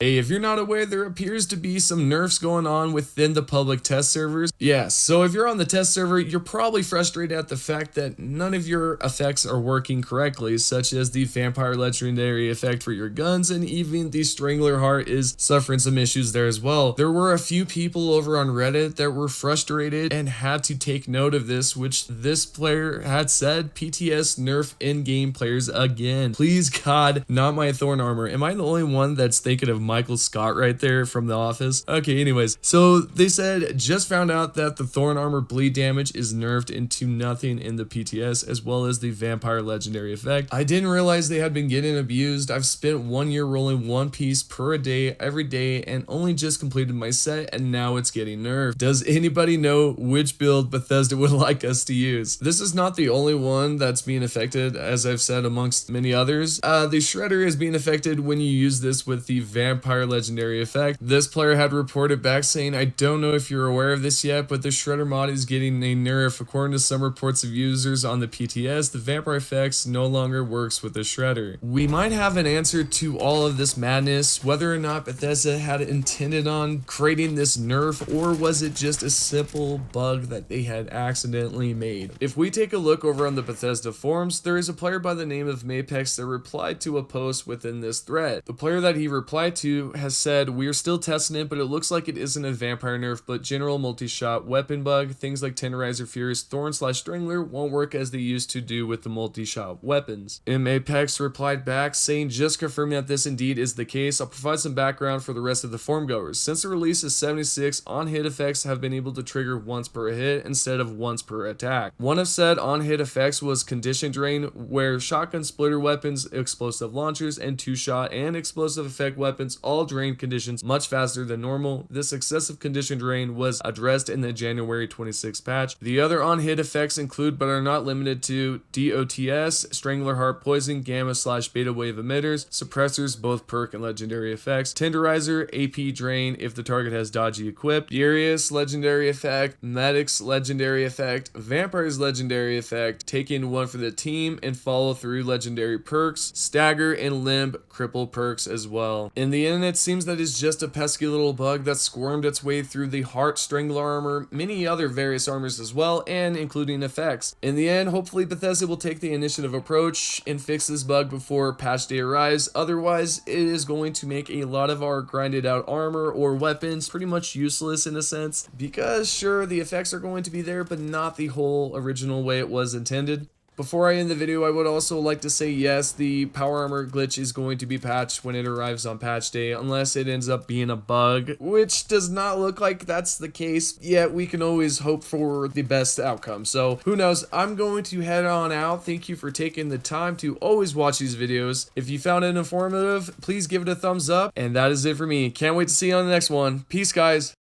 Hey, if you're not aware, there appears to be some nerfs going on within the public test servers. Yeah, so if you're on the test server, you're probably frustrated at the fact that none of your effects are working correctly, such as the Vampire Legendary effect for your guns, and even the Strangler heart is suffering some issues there as well. There were a few people over on Reddit that were frustrated and had to take note of this, which this player had said, PTS nerf in-game players again. Please God, not my Thorn armor. Am I the only one that's thinking of Michael Scott right there from The Office? Okay, anyways, so they said, just found out that the Thorn armor bleed damage is nerfed into nothing in the PTS, as well as the Vampire Legendary effect. I didn't realize they had been getting abused. I've spent 1 year rolling one piece per day, every day, and only just completed my set, and now it's getting nerfed. Does anybody know which build Bethesda would like us to use? This is not the only one that's being affected, as I've said, amongst many others. The Shredder is being affected when you use this with the Vampire Legendary effect. This player had reported back saying, I don't know if you're aware of this yet, but the Shredder mod is getting a nerf. According to some reports of users on the PTS, the Vampire effects no longer works with the Shredder. We might have an answer to all of this madness, whether or not Bethesda had intended on creating this nerf, or was it just a simple bug that they had accidentally made. If we take a look over on the Bethesda forums, there is a player by the name of Mapex that replied to a post within this thread. The player that he replied to has said, we're still testing it, but it looks like it isn't a vampire nerf, but general multi-shot weapon bug. Things like Tenderizer, Furious, Thorn / Strangler won't work as they used to do with the multi-shot weapons. And Mapex replied back saying, just confirming that this indeed is the case. I'll provide some background for the rest of the forum goers. Since the release of 76, on-hit effects have been able to trigger once per hit instead of once per attack. One of said on-hit effects was Condition Drain, where shotgun splitter weapons, explosive launchers, and two-shot and explosive effect weapons all drain conditions much faster than normal. This excessive condition drain was addressed in the January 26 patch. The other on-hit effects include, but are not limited to, DOTS, Strangler heart poison, gamma / beta wave emitters, suppressors, both perk and legendary effects, Tenderizer, AP drain if the target has dodgy equipped, Furious legendary effect, Medic's legendary effect, Vampire's legendary effect, taking one for the team, and follow through legendary perks, stagger and limb cripple perks as well. In the end, it seems that it's just a pesky little bug that squirmed its way through the Heart Strangler armor, many other various armors as well, and including effects. In the end, hopefully Bethesda will take the initiative approach and fix this bug before patch day arrives. Otherwise, it is going to make a lot of our grinded out armor or weapons pretty much useless in a sense, because sure, the effects are going to be there, but not the whole original way it was intended. Before I end the video, I would also like to say yes, the power armor glitch is going to be patched when it arrives on patch day, unless it ends up being a bug, which does not look like that's the case, yet we can always hope for the best outcome. So who knows, I'm going to head on out. Thank you for taking the time to always watch these videos. If you found it informative, please give it a thumbs up, and that is it for me. Can't wait to see you on the next one. Peace, guys.